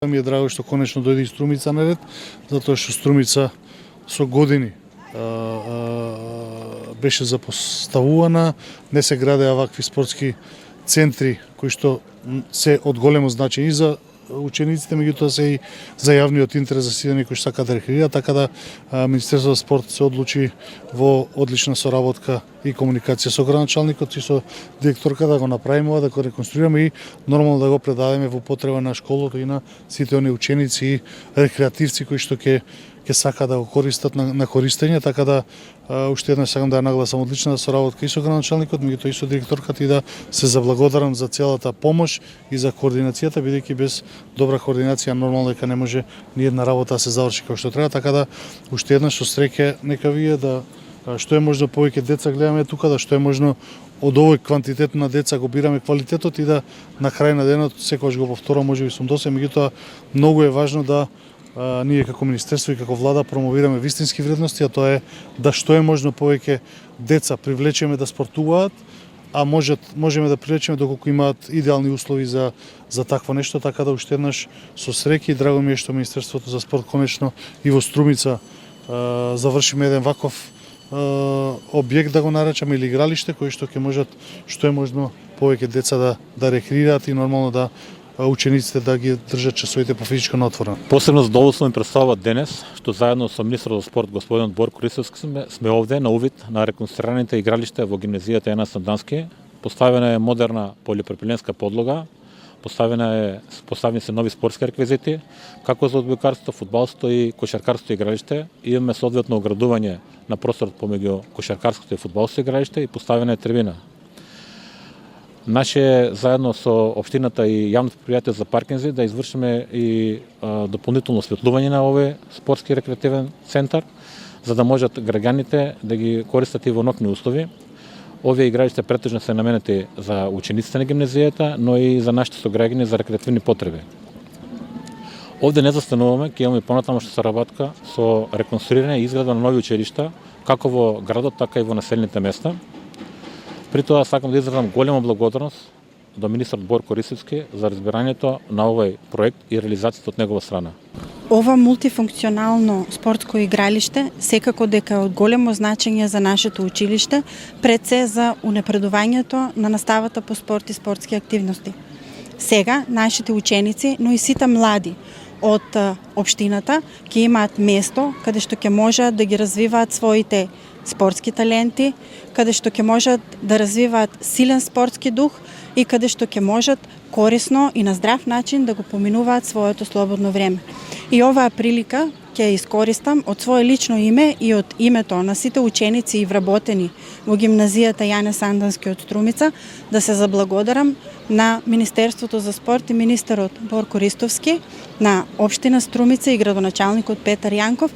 Ми е драго што конечно дојде и Струмица на ред, затоа што Струмица со години беше запоставувана, не се градеа вакви спортски центри кои што се од големо значење и за учениците, меѓутоа се и за јавниот интерес за сите кои што сакаат да рекреираат, така да Министерството за спорт се одлучи во одлична соработка и комуникација со градоначалникот и со директорка да го направиме ова, да го реконструираме и нормално да го предадеме во потреба на школото и на сите оние ученици и рекреативци кои што ќе сака да го користат на користење, така да уште еднаш сакам да ја нагласам одлична соработка и со градоначалникот, меѓутоа и со директорката и да се заблагодарам за целата помош и за координацијата, бидејќи без добра координација нормално дека не може ни една работа да се заврши како што треба, така да уште еднаш со среќа нека вие да што е можно повеќе деца гледаме тука, да што е можно од овој квантитет на деца го бираме квалитетот и да на крај на денот секогаш го повторам, можеби сум досег, меѓутоа многу е важно да ние како министерство и како влада промовираме вистински вредности, а тоа е да што е можно повеќе деца привлечеме да спортуваат, а можеме да привлечеме доколку имаат идеални услови за такво нешто, така да уште еднаш со среќа и драго ми е што Министерството за спорт конечно и во Струмица завршиме еден ваков објект, да го наречеме, или игралиште кои што ќе можат што е можно повеќе деца да рекреираат и нормално да учениците да ги држат часовите по физичко на отворено. Посебно задоволство ми представува денес што заедно со министерот за спорт господин Борко Ристовски сме овде на увид на реконструираните игралишта во гимназијата Јана Сандански. Поставена е модерна полипропиленска подлога, поставени се нови спортски реквизити, како за одбојкарството, фудбалството и кошаркарското игралиште. Имаме соодветно оградување на просторот помеѓу кошаркарското и фудбалското игралиште и поставена е трибина. Наше заедно со општината и јавното предпријатие за паркинзи да извршиме и дополнително осветлување на овој спортски рекреативен центар, за да можат граѓаните да ги користат и во ноќни услови. Овие игралишта претежно се наменети за учениците на гимназијата, но и за нашите сограѓани за рекреативни потреби. Овде не застануваме, ќе имаме понатамошна соработка со реконструирање и изградба на нови училишта, како во градот, така и во населените места. При тоа сакам да изразам голема благодарност до министерот Борко Ристовски за разбирањето на овој проект и реализацијата од негова страна. Ова мултифункционално спортско игралиште секако дека е од големо значење за нашето училиште, пред се за унапредувањето на наставата по спорт и спортски активности. Сега нашите ученици, но и сите млади од општината ќе имаат место каде што ќе можат да ги развиваат своите спортски таленти, каде што ќе можат да развиваат силен спортски дух и каде што ќе можат корисно и на здрав начин да го поминуваат своето слободно време. И оваа прилика ќе ја искористам од свое лично име и од името на сите ученици и вработени во гимназијата Јане Сандански од Струмица да се заблагодарам на Министерството за спорт и министерот Борко Ристовски, на општина Струмица и градоначалникот Петар Јанков